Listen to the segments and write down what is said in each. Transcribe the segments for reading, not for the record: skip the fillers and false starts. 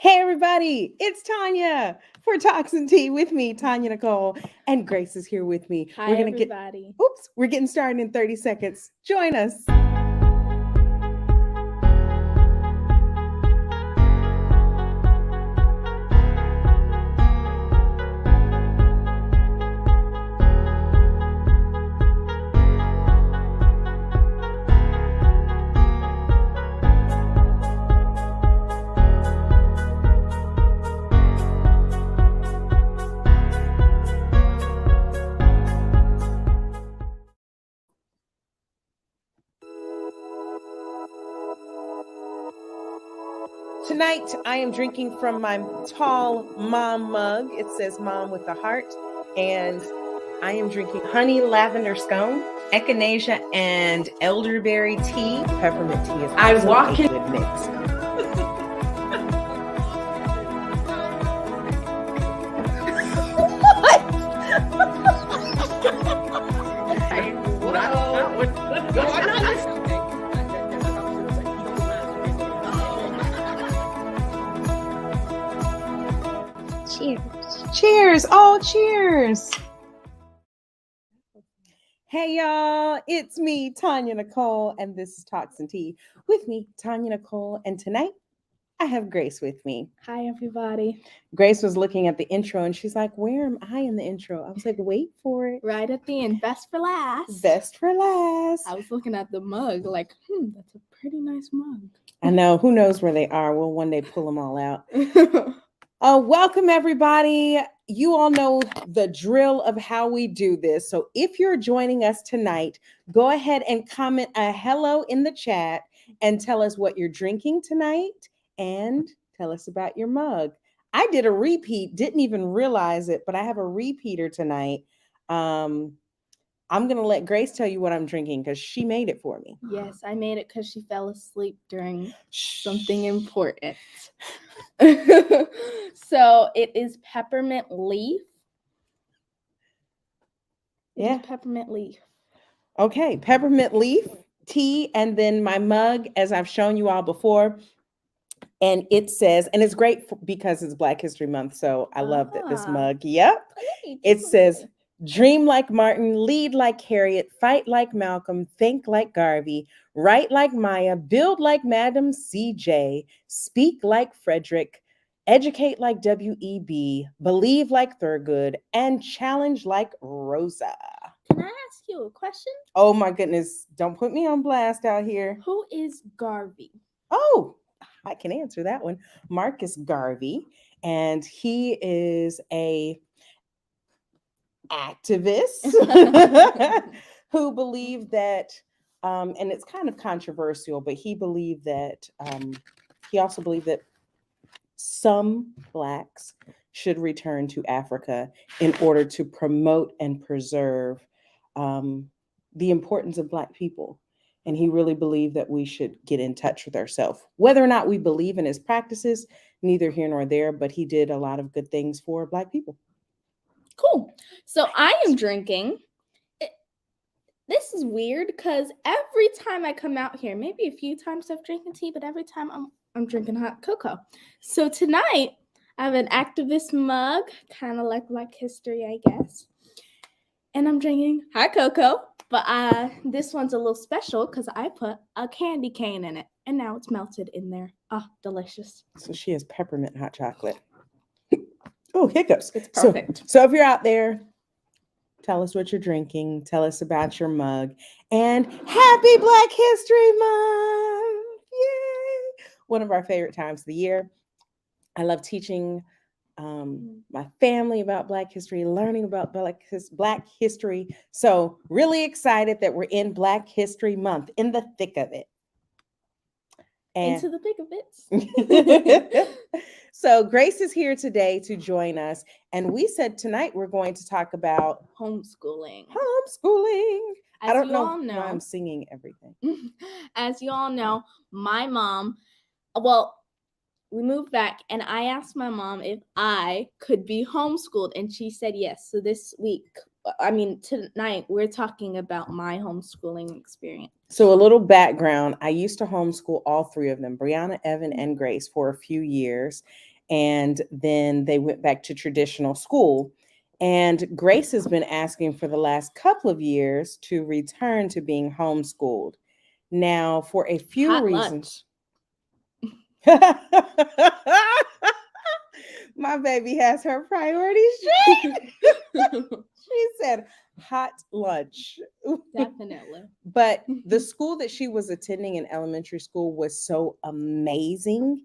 Hey everybody, it's Tonya for Talks and Tea with me, Tonya Nicole, and Grace is here with me. Hi, everybody. We're getting started in 30 seconds. Join us. Tonight, I am drinking from my tall mom mug. It says mom with a heart. And I am drinking honey lavender scone, echinacea, and elderberry tea. Peppermint tea is a good mix. Cheers. Oh, cheers. Hey, y'all. It's me, Tonya Nicole, and this is Talks and Tea with me, Tonya Nicole. And tonight, I have Grace with me. Hi, everybody. Grace was looking at the intro, and she's like, where am I in the intro? I was like, wait for it. Right at the end. Best for last. Best for last. I was looking at the mug like, that's a pretty nice mug. I know. Who knows where they are? We'll one day pull them all out. Welcome, everybody. You all know the drill of how we do this. So if you're joining us tonight, go ahead and comment a hello in the chat and tell us what you're drinking tonight and tell us about your mug. I did a repeat, didn't even realize it, but I have a repeater tonight. I'm going to let Grace tell you what I'm drinking because she made it for me. Yes, I made it because she fell asleep during something important. So it is peppermint leaf. Peppermint leaf. Okay, peppermint leaf tea, and then my mug, as I've shown you all before. And it says, and it's great because it's Black History Month, so I love that this mug. Yep. It says, dream like Martin, lead like Harriet, fight like Malcolm, think like Garvey, write like Maya, build like Madam C.J., speak like Frederick, educate like W.E.B., believe like Thurgood, and challenge like Rosa. Can I ask you a question? Oh my goodness, don't put me on blast out here. Who is Garvey? Oh, I can answer that one. Marcus Garvey, and he is a activist who believed that, and it's kind of controversial, but he believed that, he also believed that some Blacks should return to Africa in order to promote and preserve the importance of Black people. And he really believed that we should get in touch with ourselves. Whether or not we believe in his practices, neither here nor there, but he did a lot of good things for Black people. Cool. So I am drinking. This is weird because every time I come out here, maybe a few times I've drinking tea, but every time I'm drinking hot cocoa. So tonight I have an activist mug, kind of like Black History, I guess. And I'm drinking hot cocoa, but this one's a little special because I put a candy cane in it, and now it's melted in there. Oh, delicious. So she has peppermint hot chocolate. Oh, hiccups. It's perfect. So if you're out there, tell us what you're drinking. Tell us about your mug. And happy Black History Month. Yay. One of our favorite times of the year. I love teaching my family about Black history, learning about Black history. So really excited that we're in Black History Month, in the thick of it. Into the thick of it. So Grace is here today to join us. And we said tonight we're going to talk about homeschooling. I don't know why I'm singing everything. As you all know, my mom, we moved back and I asked my mom if I could be homeschooled and she said yes. So tonight we're talking about my homeschooling experience. So a little background, I used to homeschool all three of them, Brianna, Evan, and Grace, for a few years. And then they went back to traditional school. And Grace has been asking for the last couple of years to return to being homeschooled. Now, for a few Hot reasons. lunch. My baby has her priorities straight. She said hot lunch. Definitely. But the school that she was attending in elementary school was so amazing.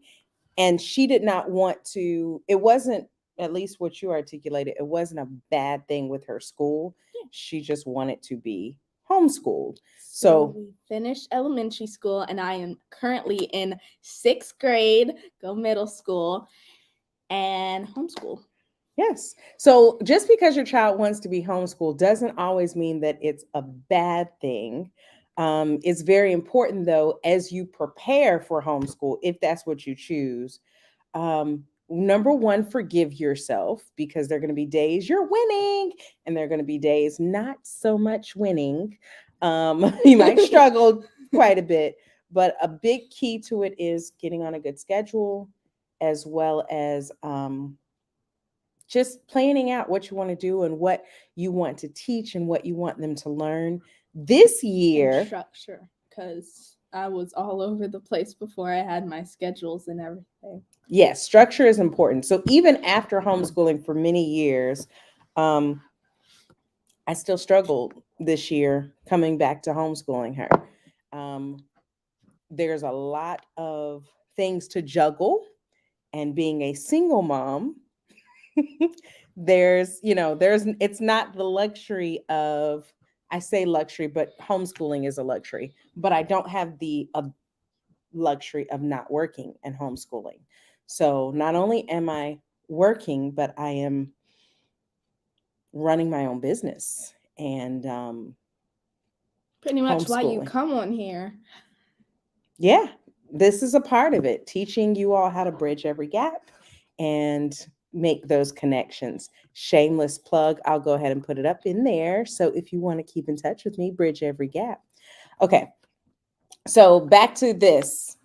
And she did not want to, it wasn't, at least what you articulated, it wasn't a bad thing with her school. Yeah. She just wanted to be homeschooled. So we finished elementary school, and I am currently in 6th grade, go middle school, and homeschool. Yes. So just because your child wants to be homeschooled doesn't always mean that it's a bad thing. It's very important, though, as you prepare for homeschool, if that's what you choose. Number one, forgive yourself, because there are going to be days you're winning and there are going to be days not so much winning. You might struggle quite a bit, but a big key to it is getting on a good schedule, as well as just planning out what you want to do and what you want to teach and what you want them to learn this year. And structure, because I was all over the place before I had my schedules and everything. Yes, structure is important. So even after homeschooling for many years, I still struggled this year coming back to homeschooling her. There's a lot of things to juggle, and being a single mom, it's not the luxury of, I say luxury, but homeschooling is a luxury, but I don't have the luxury of not working and homeschooling. So not only am I working, but I am running my own business and pretty much why you homeschooling. come on here. Yeah, this is a part of it, teaching you all how to bridge every gap and make those connections. Shameless plug. I'll go ahead and put it up in there. So if you want to keep in touch with me, bridge every gap. Okay. So back to this.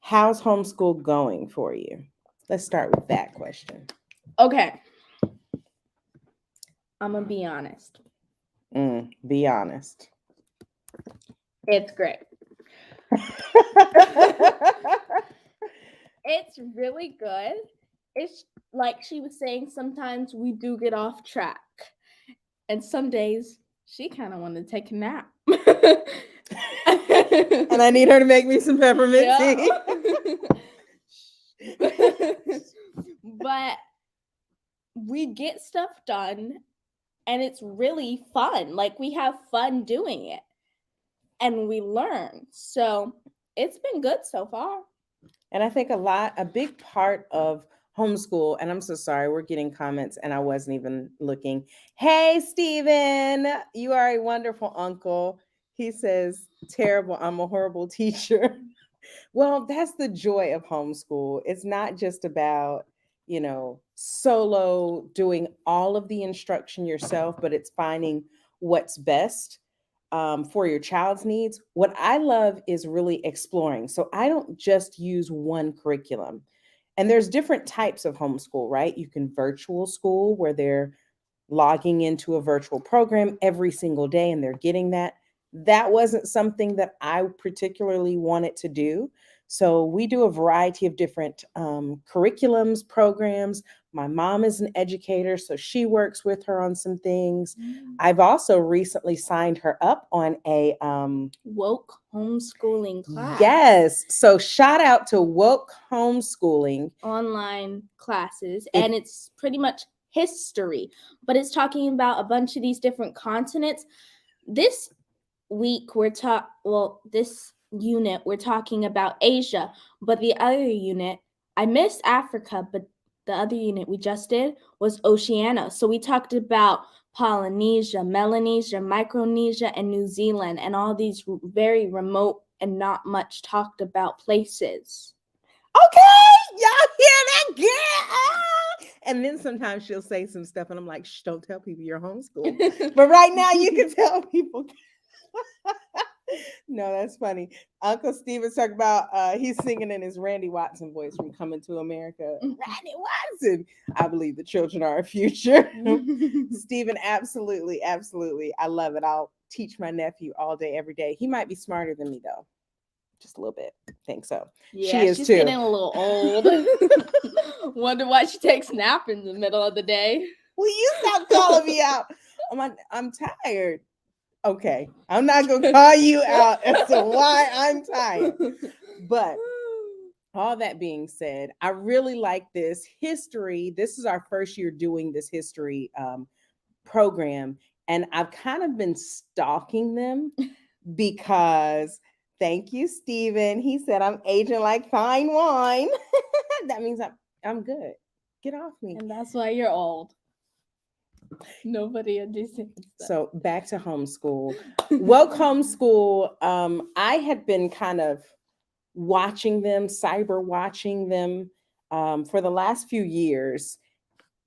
How's homeschool going for you? Let's start with that question. Okay. I'm going to be honest. Be honest. It's great. It's really good. It's like she was saying, sometimes we do get off track. And some days she kind of wanted to take a nap. And I need her to make me some peppermint tea. But we get stuff done, and it's really fun. Like, we have fun doing it, and we learn. So it's been good so far. And I think a big part of homeschool, and I'm so sorry, we're getting comments and I wasn't even looking. Hey, Stephen, you are a wonderful uncle. He says, terrible, I'm a horrible teacher. Well, that's the joy of homeschool. It's not just about, solo doing all of the instruction yourself, but it's finding what's best for your child's needs. What I love is really exploring. So I don't just use one curriculum. And there's different types of homeschool, right? You can virtual school, where they're logging into a virtual program every single day and they're getting that. That wasn't something that I particularly wanted to do. So we do a variety of different curriculums, programs. My mom is an educator, so she works with her on some things. I've also recently signed her up on a woke homeschooling class. Yes. So shout out to woke homeschooling. Online classes. And it's pretty much history, but it's talking about a bunch of these different continents. This week this unit we're talking about Asia, but the other unit, I missed Africa, but the other unit we just did was Oceania. So we talked about Polynesia, Melanesia, Micronesia, and New Zealand, and all these very remote and not much talked about places. Okay, y'all hear that, girl? And then sometimes she'll say some stuff and I'm like, shh, don't tell people you're homeschooled. But right now you can tell people. No, that's funny. Uncle Steven's talking about he's singing in his Randy Watson voice from Coming to America. Randy Watson. I believe the children are our future. Steven, absolutely, absolutely. I love it. I'll teach my nephew all day, every day. He might be smarter than me though. Just a little bit. I think so. Yeah, she is she's too. getting a little old. Wonder why she takes a nap in the middle of the day. Will you stop calling me out? I'm tired. Okay, I'm not gonna call you out as to why I'm tired. But all that being said, I really like this history. This is our first year doing this history program, and I've kind of been stalking them because thank you, Steven. He said I'm aging like fine wine. That means I'm good. Get off me. And that's why you're old. Nobody understands that. So back to homeschool. Woke homeschool. I had been kind of watching them, cyber watching them for the last few years.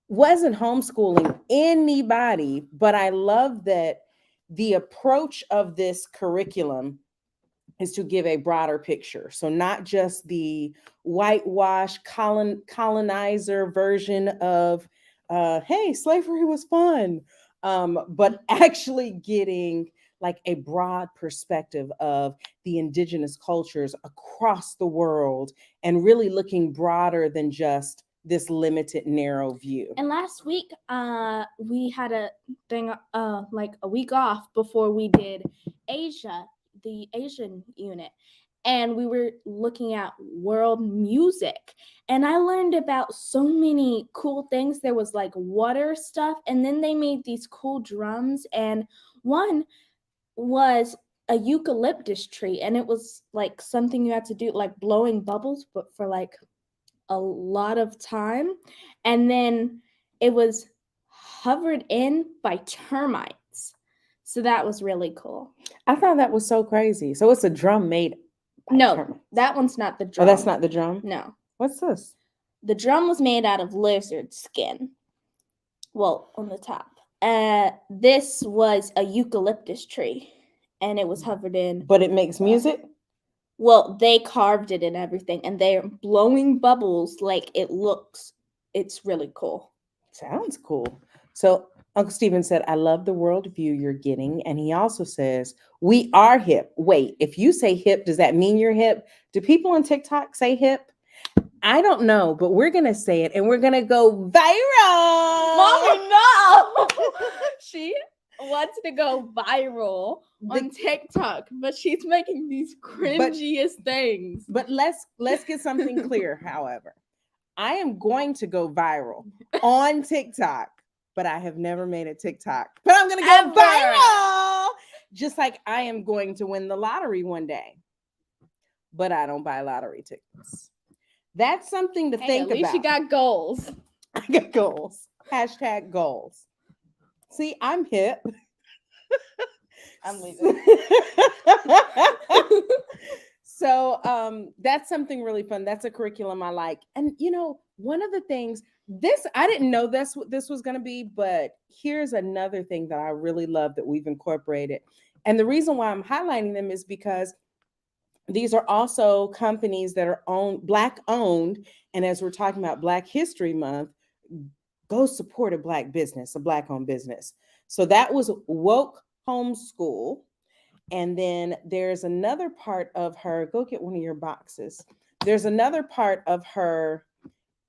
Wasn't homeschooling anybody, but I love that the approach of this curriculum is to give a broader picture. So not just the whitewash colonizer version of, hey, slavery was fun, but actually getting like a broad perspective of the indigenous cultures across the world and really looking broader than just this limited, narrow view. And last week, we had a thing, like a week off before we did Asia, the Asian unit, and we were looking at world music, and I learned about so many cool things. There was like water stuff, and then they made these cool drums, and one was a eucalyptus tree, and it was like something you had to do, like blowing bubbles, but for like a lot of time, and then it was hovered in by termites. So that was really cool. I thought that was so crazy. So it's a drum made by No, termites. that one's not the drum. Oh, that's not the drum? No. What's this? The drum was made out of lizard skin. Well, on the top. This was a eucalyptus tree, and it was hovered in. But it makes music? Well, they carved it and everything, and they're blowing bubbles like it looks. It's really cool. Sounds cool. So Uncle Steven said, I love the worldview you're getting. And he also says, we are hip. Wait, if you say hip, does that mean you're hip? Do people on TikTok say hip? I don't know, but we're going to say it and we're going to go viral. Mommy, no! She wants to go viral on TikTok, but she's making these cringiest things. But let's get something clear, however. I am going to go viral on TikTok, but I have never made a TikTok. But I'm going to go viral, just like I am going to win the lottery one day. But I don't buy lottery tickets. That's something to think at least about. you got goals. I got goals. Hashtag goals. See, I'm hip. I'm leaving. So that's something really fun. That's a curriculum I like. And you know, one of the things, I didn't know that's what this was going to be, but here's another thing that I really love that we've incorporated. And the reason why I'm highlighting them is because these are also companies that are Black owned. And as we're talking about Black History Month, go support a Black business, a Black owned business. So that was Woke Homeschool. And then there's another part of her, go get one of your boxes. There's another part of her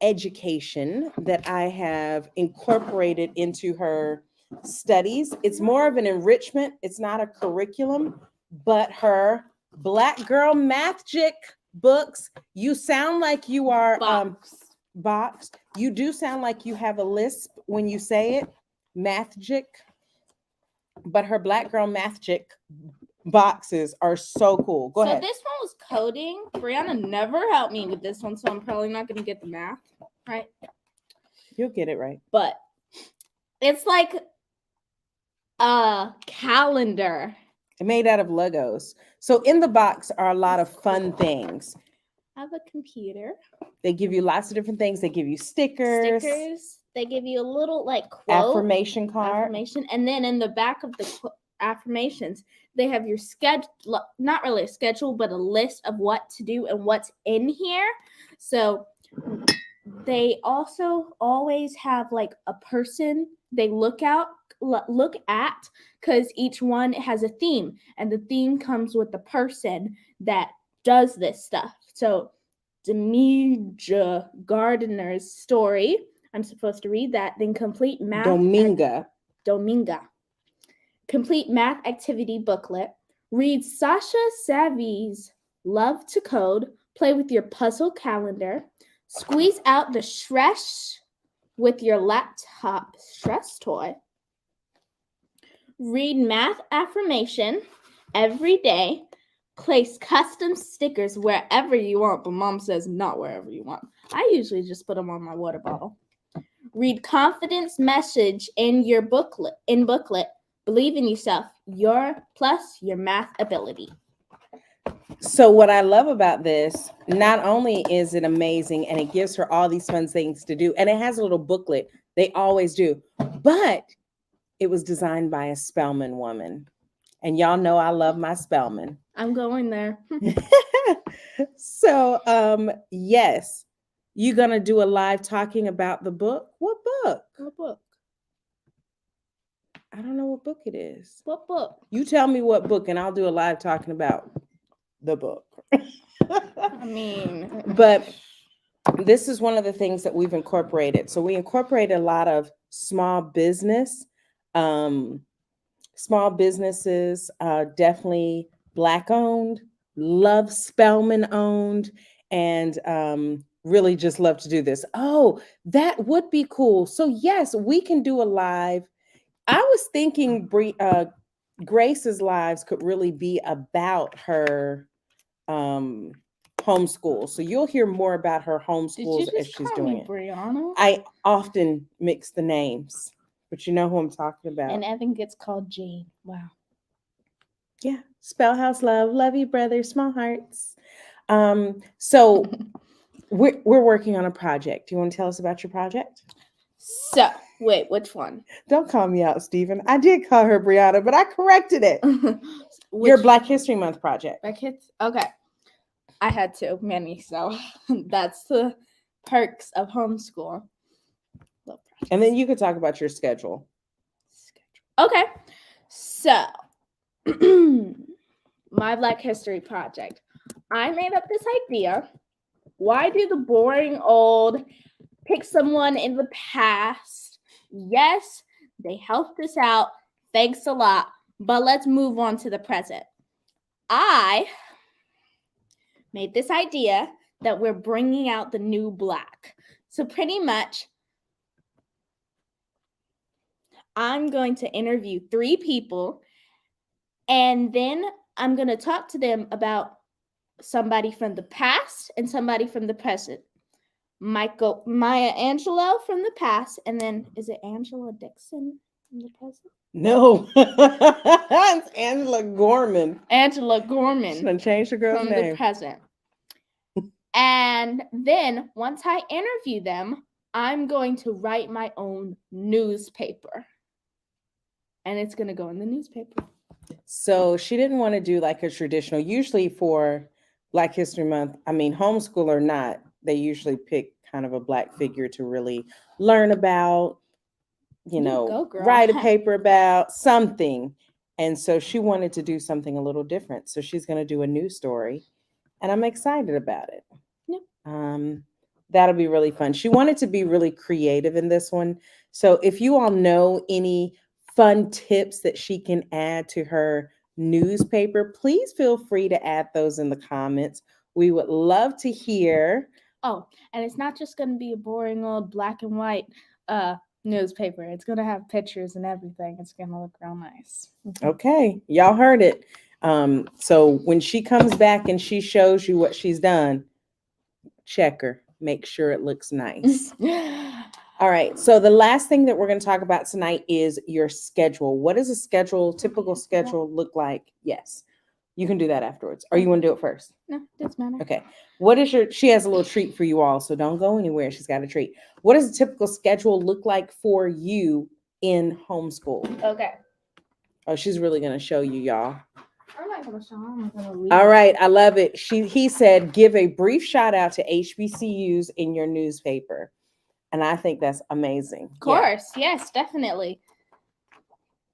education that I have incorporated into her studies. It's more of an enrichment. It's not a curriculum, but her Black Girl Magic books. You sound like you are boxed. You do sound like you have a lisp when you say it, Magic. But her Black Girl Magic boxes are so cool. Go ahead. So this one was coding. Brianna never helped me with this one, so I'm probably not going to get the math right. You'll get it right. But it's like a calendar. Made out of Legos. So in the box are a lot of fun things. I have a computer. They give you lots of different things. They give you stickers. They give you a little like quote. Affirmation card. And then in the back of affirmations. They have your schedule, not really a schedule, but a list of what to do and what's in here. So they also always have like a person they look at, because each one has a theme, and the theme comes with the person that does this stuff. So Demeja Gardiner's story, I'm supposed to read that. Then complete math. Dominga. Complete math activity booklet. Read Sasha Savvy's Love to Code. Play with your puzzle calendar. Squeeze out the stress with your laptop stress toy. Read math affirmation every day. Place custom stickers wherever you want, but Mom says not wherever you want. I usually just put them on my water bottle. Read confidence message in your booklet. Believe in yourself. Your math ability. So what I love about this, not only is it amazing and it gives her all these fun things to do, and it has a little booklet, they always do, but it was designed by a Spelman woman. And y'all know I love my Spelman. I'm going there. So, yes, you're going to do a live talking about the book. What book? What book? I don't know what book it is. What book? You tell me what book and I'll do a live talking about the book. I mean, but this is one of the things that we've incorporated. So we incorporated a lot of small businesses, definitely Black owned, love Spelman owned, and really just love to do this. Oh, that would be cool. So yes, we can do a live. I was thinking Grace's lives could really be about her homeschool. So you'll hear more about her homeschools as she's doing it. Brianna? I often mix the names, but you know who I'm talking about. And Evan gets called Jane. Wow. Yeah. Spellhouse Love. Love you, brother. Small hearts. So we're working on a project. Do you want to tell us about your project? So, wait, which one? Don't call me out, Stephen. I did call her Brianna, but I corrected it. Your Black History Month project. Okay. I had too many, so that's the perks of homeschool. And then you could talk about your schedule. Okay. So, my Black History project. I made up this idea. Why do the boring old pick someone in the past? Yes, they helped us out. Thanks a lot. But let's move on to the present. I made this idea that we're bringing out the new Black. So pretty much, I'm going to interview 3 people, and then I'm going to talk to them about somebody from the past and somebody from the present. Maya Angelou from the past, and then is it Angela Dixon from the present? No, it's Angela Gorman. Angela Gorman. She's gonna change the girl's from name. the present. And then once I interview them, I'm going to write my own newspaper, and it's going to go in the newspaper. So she didn't want to do like a traditional. Usually for Black History Month, I mean, homeschool or not, they usually pick kind of a Black figure to really learn about, write a paper about something. And so she wanted to do something a little different. So she's going to do a news story, and I'm excited about it. Yep. That'll be really fun. She wanted to be really creative in this one. So if you all know any fun tips that she can add to her newspaper, please feel free to add those in the comments. We would love to hear. Oh, and it's not just going to be a boring old black and white newspaper. It's going to have pictures and everything. It's going to look real nice. Okay, y'all heard it. So when she comes back and she shows you what she's done, check her. Make sure it looks nice. All right. So the last thing that we're going to talk about tonight is your schedule. What does a typical schedule look like? Yes. You can do that afterwards. Or you want to do it first? No, doesn't matter. Okay. She has a little treat for you all, so don't go anywhere. She's got a treat. What does a typical schedule look like for you in homeschool? Okay. Oh, she's really going to show you, y'all. I'm not gonna show. I'm gonna read. All right, I love it. He said, give a brief shout out to HBCUs in your newspaper. And I think that's amazing. Of course, yes, definitely.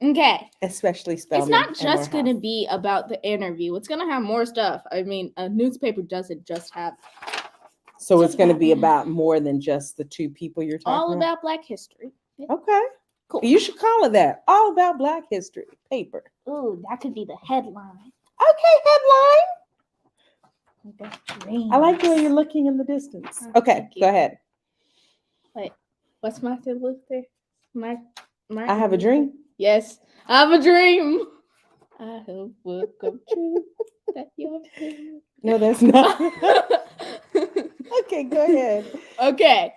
Okay. Especially Spelman. It's not and just going to Morehouse. be about the interview. It's going to have more stuff. I mean, a newspaper doesn't just have So just it's going to about be that. about more than just the two people you're talking all about? about Black history. Yeah. Okay. Cool. You should call it that. All about Black history paper. Ooh, that could be the headline. Okay, headline. Dreams. I like the way you're looking in the distance. Oh, Okay, thank you. go ahead. Wait, what's my thing look there? My I have a dream. Yes, I have a dream. I hope will come true. That your dream. No, that's not. Okay, go ahead. Okay.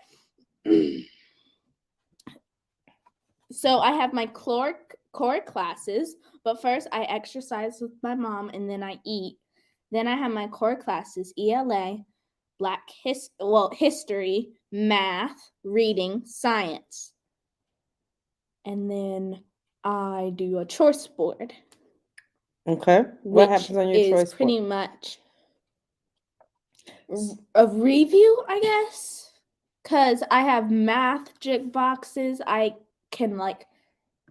So I have my core classes, but first I exercise with my mom and then I eat. Then I have my core classes, ELA, history, math, reading, science. And then I do a choice board. Okay. What happens on your choice is pretty board? much a review, I guess. Because I have math check boxes. I can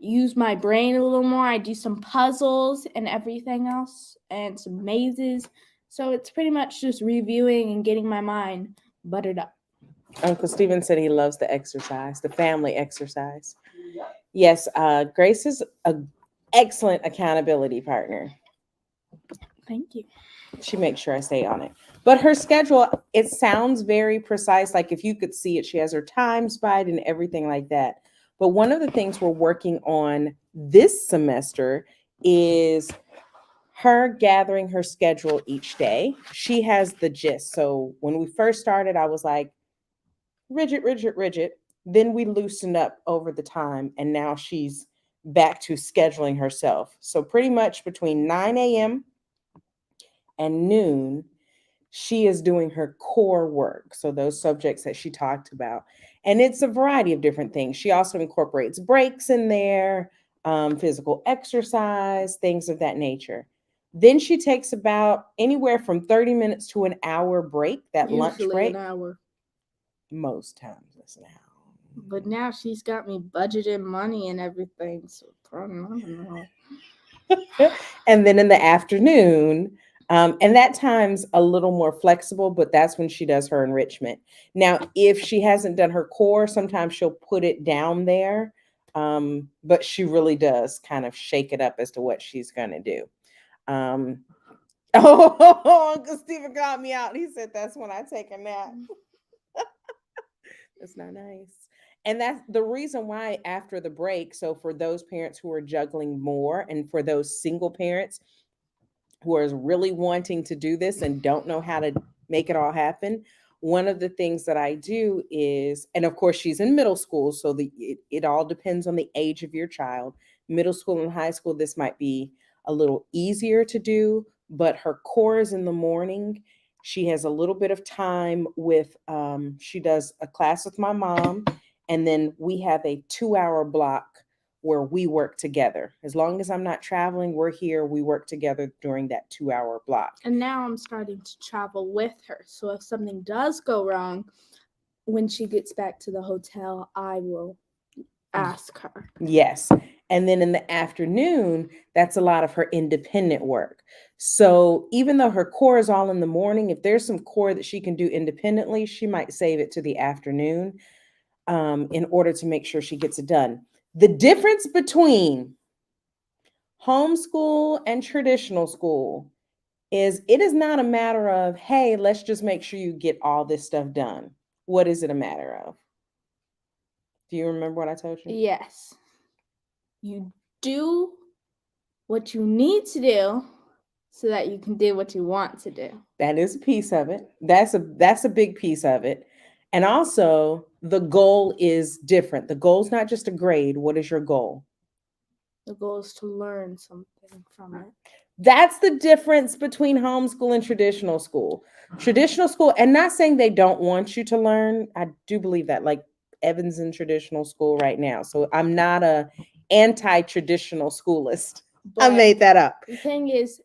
use my brain a little more. I do some puzzles and everything else and some mazes. So it's pretty much just reviewing and getting my mind buttered up. Uncle Stephen said he loves the exercise, the family exercise. Yes, Grace is an excellent accountability partner. Thank you. She makes sure I stay on it. But her schedule, it sounds very precise. Like if you could see it, she has her times by it and everything like that. But one of the things we're working on this semester is her gathering her schedule each day. She has the gist. So when we first started, I was like, rigid. Then we loosened up over the time, and now she's back to scheduling herself. So pretty much between 9 a.m. and noon, she is doing her core work. So those subjects that she talked about. And it's a variety of different things. She also incorporates breaks in there, physical exercise, things of that nature. Then she takes about anywhere from 30 minutes to an hour break, that lunch break. An hour. Most times it's an hour. But now she's got me budgeting money and everything. So I don't know. And then in the afternoon, and that time's a little more flexible, but that's when she does her enrichment. Now, if she hasn't done her core, sometimes she'll put it down there, but she really does kind of shake it up as to what she's going to do. Uncle Stephen called me out. He said, that's when I take a nap. That's not nice. And that's the reason why after the break, so for those parents who are juggling more and for those single parents who are really wanting to do this and don't know how to make it all happen, one of the things that I do is, and of course she's in middle school, so it all depends on the age of your child. Middle school and high school, this might be a little easier to do, but her core is in the morning. She has a little bit of time with, she does a class with my mom, and then we have a 2-hour block where we work together. As long as I'm not traveling, we're here, we work together during that 2-hour block. And now I'm starting to travel with her. So if something does go wrong, when she gets back to the hotel, I will ask her. Yes. And then in the afternoon, that's a lot of her independent work. So even though her core is all in the morning, if there's some core that she can do independently, she might save it to the afternoon in order to make sure she gets it done. The difference between homeschool and traditional school is it is not a matter of, hey, let's just make sure you get all this stuff done. What is it a matter of? Do you remember what I told you? Yes. You do what you need to do so that you can do what you want to do. That is a piece of it. That's a big piece of it. And also, the goal is different. The goal is not just a grade. What is your goal? The goal is to learn something from it. That's the difference between homeschool and traditional school. Traditional school, and not saying they don't want you to learn. I do believe that, like Evan's in traditional school right now. So I'm not a anti-traditional schoolist. I made that up. The thing is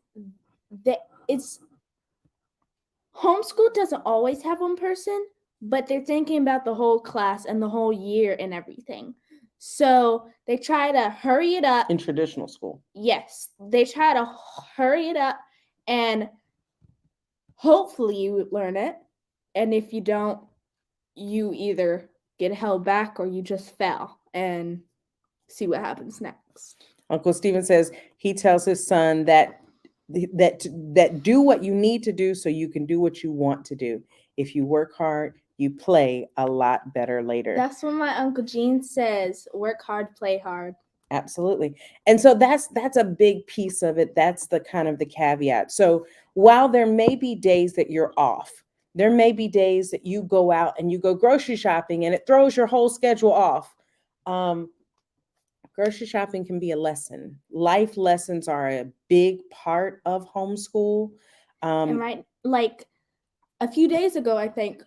that it's homeschool doesn't always have one person, but they're thinking about the whole class and the whole year and everything. So they try to hurry it up. In traditional school. Yes, they try to hurry it up, and hopefully you learn it. And if you don't, you either get held back or you just fail and see what happens next. Uncle Stephen says he tells his son that do what you need to do so you can do what you want to do. If you work hard, you play a lot better later. That's what my Uncle Gene says. Work hard, play hard. Absolutely. And so that's a big piece of it. That's the kind of the caveat. So while there may be days that you're off, there may be days that you go out and you go grocery shopping and it throws your whole schedule off. Grocery shopping can be a lesson. Life lessons are a big part of homeschool. And right, like a few days ago, I think,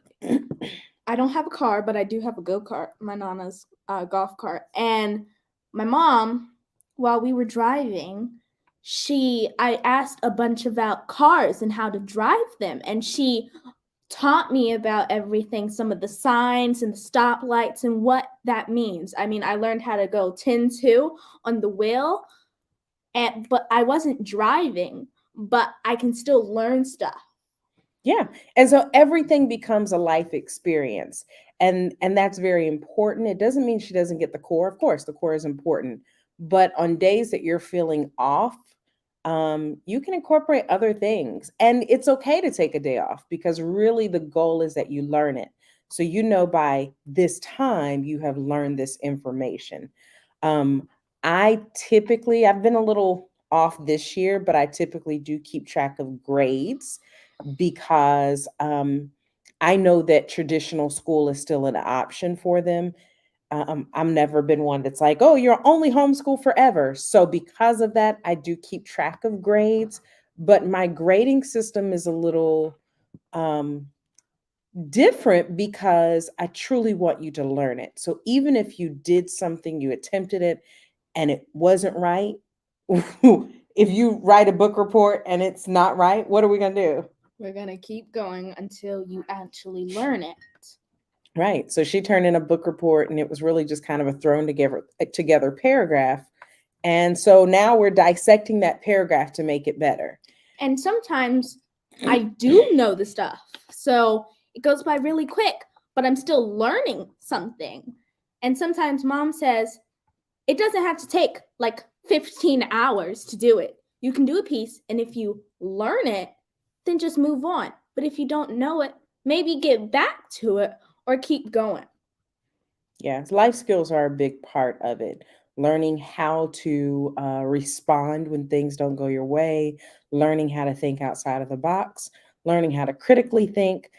I don't have a car, but I do have a go-kart, my Nana's golf cart. And my mom, while we were driving, I asked a bunch about cars and how to drive them. And she taught me about everything, some of the signs and the stoplights and what that means. I mean, I learned how to go 10-2 on the wheel, but I wasn't driving, but I can still learn stuff. Yeah. And so everything becomes a life experience. And that's very important. It doesn't mean she doesn't get the core. Of course, the core is important. But on days that you're feeling off, you can incorporate other things. And it's okay to take a day off because really the goal is that you learn it. So you know by this time you have learned this information. I've been a little off this year, but I typically do keep track of grades because I know that traditional school is still an option for them. I've never been one that's like, oh, you're only homeschool forever. So because of that, I do keep track of grades, but my grading system is a little different because I truly want you to learn it. So even if you did something, you attempted it and it wasn't right, if you write a book report and it's not right, what are we going to do? We're going to keep going until you actually learn it. Right. So she turned in a book report and it was really just kind of a thrown together paragraph. And so now we're dissecting that paragraph to make it better. And sometimes I do know the stuff. So it goes by really quick, but I'm still learning something. And sometimes mom says, it doesn't have to take like 15 hours to do it. You can do a piece, and if you learn it, then just move on. But if you don't know it, maybe get back to it or keep going. Yeah, life skills are a big part of it. Learning how to respond when things don't go your way, learning how to think outside of the box, learning how to critically think.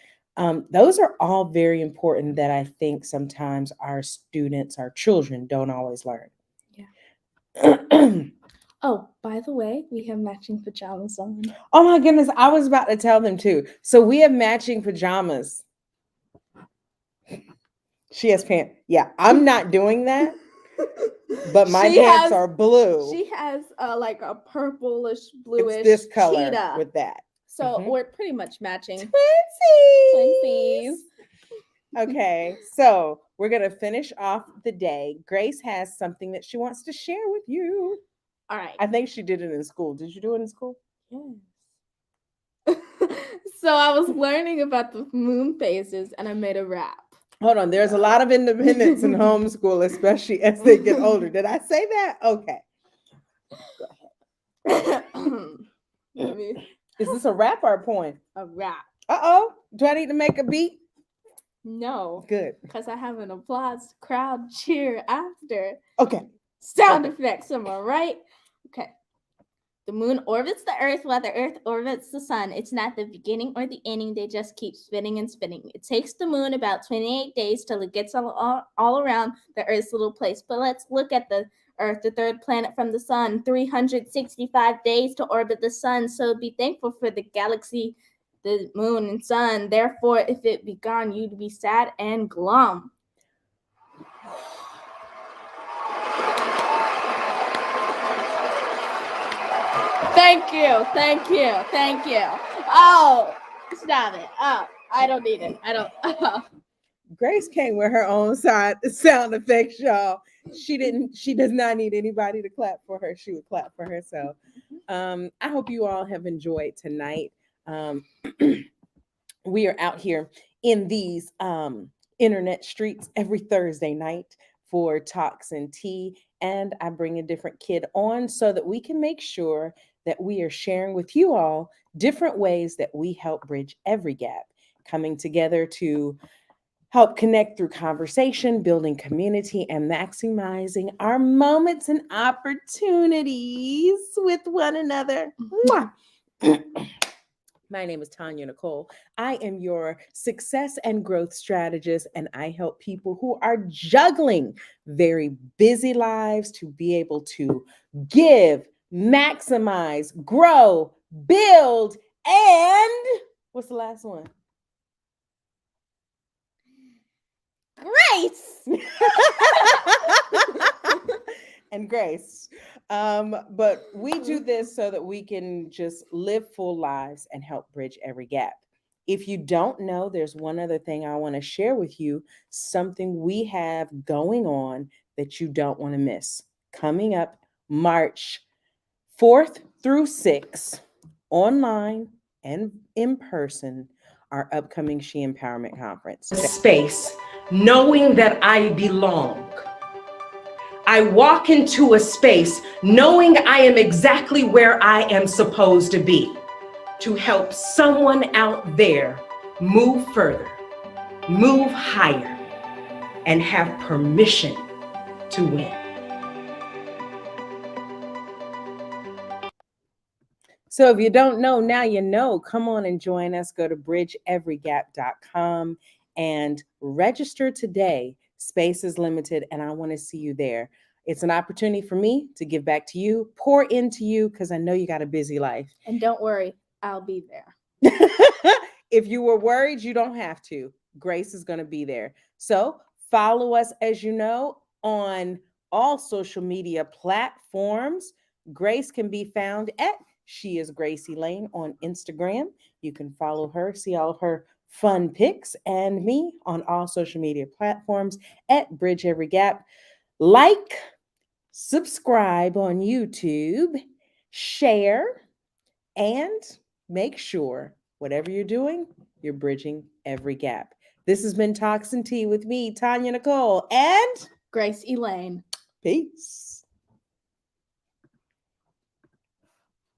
Those are all very important that I think sometimes our students, our children don't always learn. Yeah. Oh, by the way, we have matching pajamas on. Oh my goodness, I was about to tell them too. So we have matching pajamas. She has pants. Yeah, I'm not doing that. But my pants are blue. She has like a purplish, bluish it's this color cheetah with that. So we're pretty much matching. Twinsies. Okay, so we're going to finish off the day. Grace has something that she wants to share with you. All right. I think she did it in school. Did you do it in school? Yes. So I was learning about the moon phases and I made a rap. Hold on. There's a lot of independence in homeschool, especially as they get older. Did I say that? Okay. Go ahead. Is this a rap or a poem? A rap. Uh-oh. Do I need to make a beat? No. Good. Because I have an applause crowd cheer after. Okay. Sound effects, am I right? Okay. The moon orbits the earth while the earth orbits the sun. It's not the beginning or the ending. They just keep spinning and spinning. It takes the moon about 28 days till it gets all around the earth's little place. But let's look at the earth, the third planet from the sun. 365 days to orbit the sun. So be thankful for the galaxy, the moon and sun. Therefore, if it be gone, you'd be sad and glum. Thank you. Oh, stop it. Oh, I don't need it. I don't. Grace came with her own sound effects, y'all. She does not need anybody to clap for her. She would clap for herself. I hope you all have enjoyed tonight. We are out here in these internet streets every Thursday night for Talks and Tea, and I bring a different kid on so that we can make sure that we are sharing with you all different ways that we help bridge every gap, coming together to help connect through conversation, building community, and maximizing our moments and opportunities with one another. Mwah. My name is Tonya Nicole. I am your success and growth strategist, and I help people who are juggling very busy lives to be able to give, maximize, grow, build, and what's the last one? Grace. And grace. But we do this so that we can just live full lives and help bridge every gap. If you don't know, there's one other thing I want to share with you, something we have going on that you don't want to miss. Coming up March 4th through 6th, online and in person, our upcoming She Empowerment Conference. Space, knowing that I belong. I walk into a space knowing I am exactly where I am supposed to be to help someone out there move further, move higher, and have permission to win. So if you don't know, now you know. Come on and join us. Go to bridgeeverygap.com and register today. Space is limited, and I want to see you there. It's an opportunity for me to give back to you, pour into you, because I know you got a busy life. And don't worry, I'll be there. If you were worried, you don't have to. Grace is going to be there. So follow us, as you know, on all social media platforms. Grace can be found at She is Gracie Lane on Instagram. You can follow her, see all of her fun pics, and me on all social media platforms at Bridge Every Gap. Like, subscribe on YouTube, share, and make sure whatever you're doing, you're bridging every gap. This has been Talks and Tea with me, Tonya Nicole, and Grace Elaine. peace.